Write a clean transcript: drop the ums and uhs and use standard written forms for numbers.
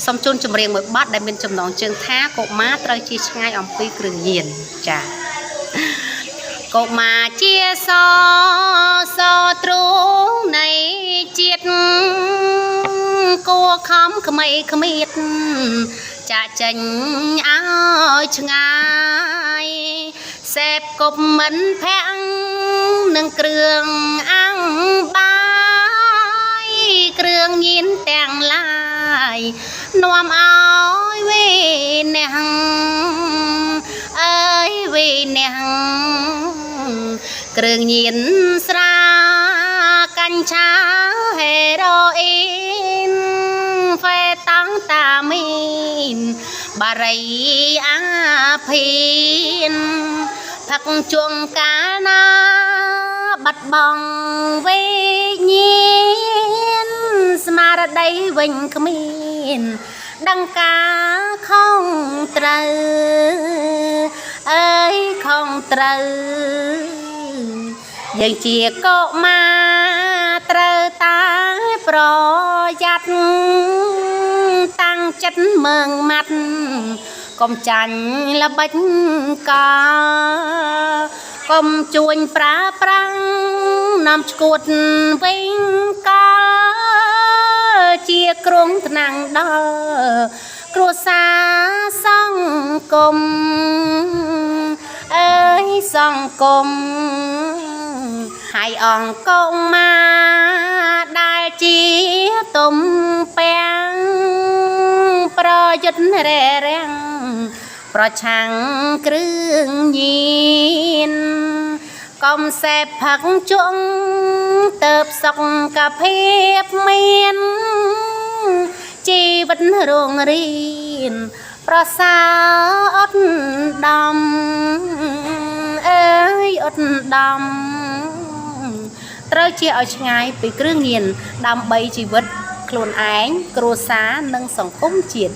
សំជូនចម្រៀងមួយបទដែលមានចំណងជើងថាកុមារត្រូវជៀសឆ្ងាយអំពីគ្រឿងញៀនចាកុមារជាសទ្រូងនៃជាតិគួខំក្មេគ្មៀតចាក់ចេញឲ្យឆ្ងាយសេពគប់មិនភាំងនឹងគ្រឿងអាំងបាយគ្រឿងញៀនទាំងឡាយនាំឲ្យវេអ្នកអើយវេអ្នកគ្រឿងញៀនស្រាកញ្ឆាហេរ៉ូអ៊ីនហ្វេតាំងតាមីនបារីអាភីនផឹកជុំកាលណាបាត់បង់វេញាណស្មារតីវិញគ្មានដឹងការខុសត្រូវអើយខុសត្រូវយើងជាកុមារត្រូវតែប្រយ័ត្នតាំងចិត្តមើងម៉ាត់កុំចាញ់ល្បិចកលកុំជួញប្រើប្រាំងនាំឈួតវិញកលជាគ្រងថ្នាំងដល់គ្រួសារសង្គមអើយសង្គមហើយអង្គកុមារដែលជាទុំពាំងប្រយុទ្ធរែរាំងប្រឆាំងគ្រឿងញៀនកុំសេពផឹកជុំទៅសុខភាពមានជីវិតរងរៀនប្រសើរអត់ដំអើយអត់ដំត្រូវជាឲ្យឆ្ងាយពីគ្រឿងញៀនដើម្បីជីវិតខ្លួនឯងគ្រួសារនិងសង្គមជាតិ